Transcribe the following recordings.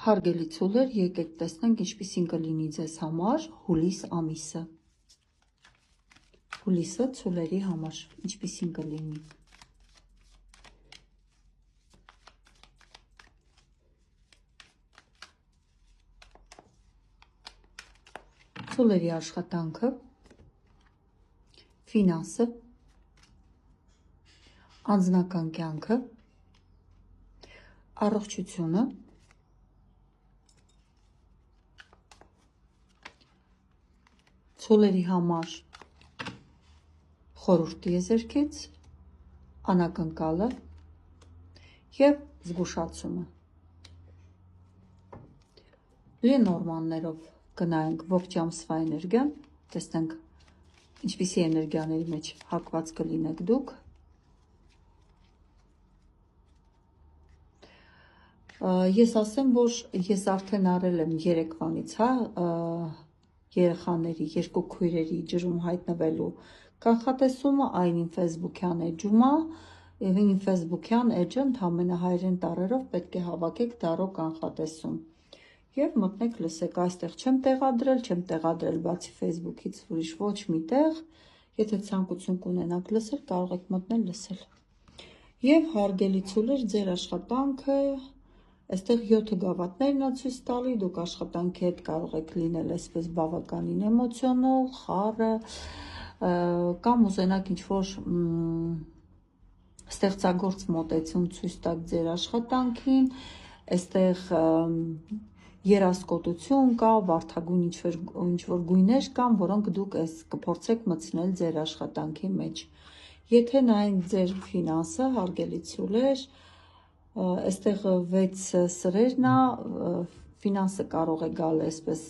Հարգելի ցուլեր, եկեք տեսնենք ինչպիսին կլինի ձեզ համար հուլիս ամիսը։ Հուլիսը ցուլերի համար ինչպիսին կլինի։ Ցուլերի աշխատանքը, ֆինանսը, անձնական կյանքը, առողջությունը, ցուլերի համար խորհուրդ եզերքից, անակնկալը և զգուշացումը։ Լենորմաններով գնայինք ողջ ամսվա էներգիան, տեսնենք ինչպիսի էներգիաների մեջ հակված կլինեք դուք։ Ես ասեմ, որ ես արդեն արել եմ երեկվանից, երեխաների, երկու քույրերի ջրում հայտնվելու կանխատեսումը, այն իմ ֆեյսբուքյան էջում է, եւ իմ ֆեյսբուքյան էջը ընդամենը հայերեն տառերով պետք է հավաքեք դարո կանխատեսում։ Եվ մտնեք լսեք, այստեղ չեմ տեղադրել բացի ֆեյսբուքից ուրիշ ոչ մի տեղ, եթե ցանկություն կունենաք լսել, կարող եք մտնել լսել։ Եվ հարգելի ցուլեր, ձեր աշխատանքը այստեղ 7 գավաթներն է ցույց տալի, դուք աշխատանքի հետ կարող եք լինել այսպես բավականին էմոցիոնալ, խառը, կամ ուզենաք ինչ-որ ստեղծագործ մոտեցում ցույց տաք ձեր աշխատանքին, այստեղ երասկոտություն կա, վարդագույն ինչ-որ գույներ կան, որոնք դուք կփորձեք մտցնել ձեր աշխատանքի մեջ։ Եթե նայենք ձեր ֆինանսը, հարգելի ցուլեր, այստեղ 6 սրերն է, ֆինանսը կարող է գալ այսպես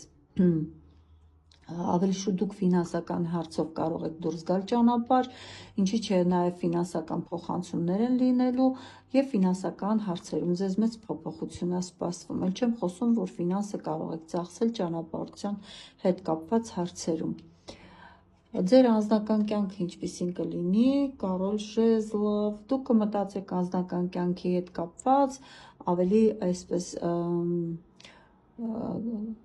ավելի շուտ դուք ֆինանսական հարցով կարող եք դուրս գալ ճանապարհ, ինչի՞ չէ նաև ֆինանսական փոխանցումներ են լինելու եւ ֆինանսական հարցերում ձեզ մեծ փոփոխություն է սպասվում։ Էլ չեմ խոսում, որ ֆինանսը կարող եք ծախսել ճանապարհության հետ կապված հարցերում։ Ձեր անձնական կյանքը ինչպիսին կլինի, կարոլ ժեզլով, դուք կմտածեք անձնական կյանքի հետ կապված, ավելի այսպես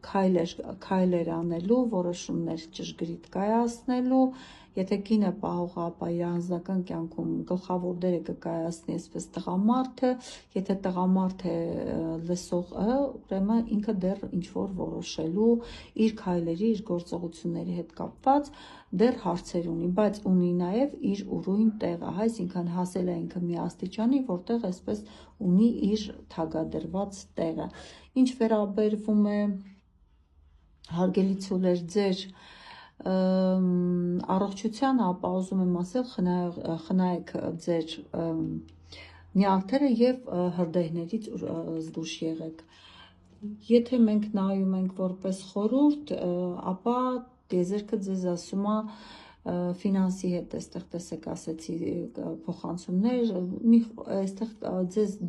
քայլեր անելու, որոշումներ ճշգրիտ կայացնելու, եթե կինը պահող է, ապա իր անձնական կյանքում գլխավոր դերը կկայացնի այսպես տղամարդը, եթե տղամարդ է լսողը, ուրեմն ինքը դեռ ինչ-որ որոշելու, իր քայլերի, իր գործողությունների հետ կապված դեռ հարցեր ունի, բայց ունի նաև իր ուրույն տեղը, այսինքն հասել է ինքը մի աստիճանի, որտեղ այսպես ունի իր թագադրված տեղը։ Ինչ վերաբերվում է հարգելի ցուլեր ձեր առողջությանը, ապա ուզում եմ ասել, խնայեք ձեր նյարդերը եւ հրդեհներից զգույշ եղեք։ Եթե մենք նայում ենք որպես խորհուրդ, ապա տիեզերքը ձեզ ասում է ֆինանսի հետ, այստեղ տեսեք ասեցի փոխանցումներ, այստեղ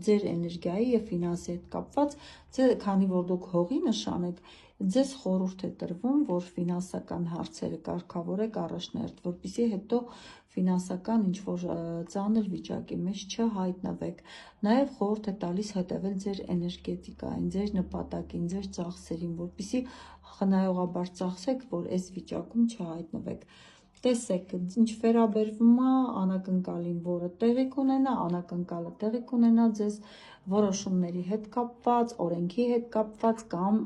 ձեր էներգիայի եւ ֆինանսի հետ կապված, քանի որ դուք հողի նշան եք, ձեզ խորհուրդ է տրվում, որ ֆինանսական հարցերը կարգավորեք առաջներդ, որպեսզի հետո ֆինանսական ինչ-որ ծանր վիճակի մեջ չհայտնվեք։ Նաև խորհուրդ է տալիս հետևել ձեր էներգետիկային, ձեր նպատակին, ձեր ծախսերին, որպեսզի խնայողաբար ծախսեք, որ այս վիճակում չհայտնվեք։ Տեսեք, ինչ վերաբերվում է անակնկալին, որը տեղի կունենա, անակնկալը տեղի կունենա ձեզ որոշումների հետ կապված, օրենքի հետ կապված կամ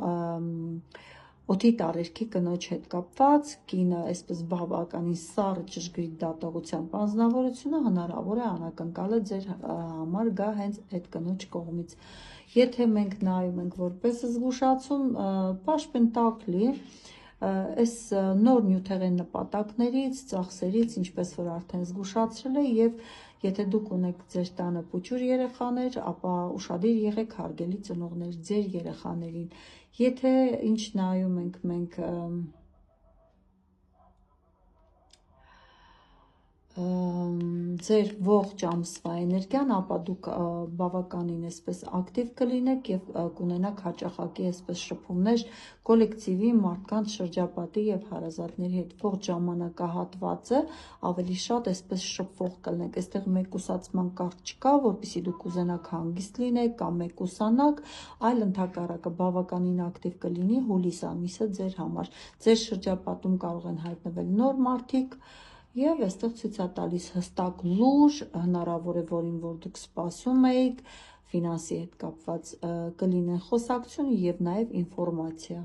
օդի տարերքի կնոջ հետ կապված, կինը այսպես բավականին սառը ճշգրիտ դատողությամբ անձնավորությունը, հնարավոր է անակնկալը ձեր համար գա հենց այդ կնոջ կողմից։ Եթե մենք նայում ենք որպես զգուշացում, պաշտպանտակլի այս նոր նյութեղեն նպատակներից, ծախսերից, ինչպես որ արդեն զգուշացրել է, եւ եթե դուք ունեք ձեր տանը փոքր երեխաներ, ապա ուշադիր եղեք հարգելի ծնողներ ձեր երեխաներին։ Եթե ինչ նայում ենք մենք ձեր ողջ ամսվա էներգիան, ապա դուք բավականին այսպես ակտիվ կլինեք եւ կունենաք հաճախակի այսպես շփումներ կոլեկտիվի մարդկանց շրջապատի եւ հարազատների հետ։ Ողջ ժամանակահատվածը ավելի շատ այսպես շփվող կլինեք։ Այստեղ մեկուսացման կարգ չկա, որպեսզի դուք ուզենաք հանգիստ լինեք կամ մեկուսանաք, այլ ընդհակառակը բավականին ակտիվ կլինի հուլիս ամիսը ձեր համար։ Ձեր շրջապատում կարող են հայտնվել նոր մարդիկ, եւ այստեղ ցույց է տալիս հստակ լուր, հնարավոր է որին որ դուք սպասում եք, ֆինանսի հետ կապված կլինեն խոսակցություն եւ նաեւ ինֆորմացիա։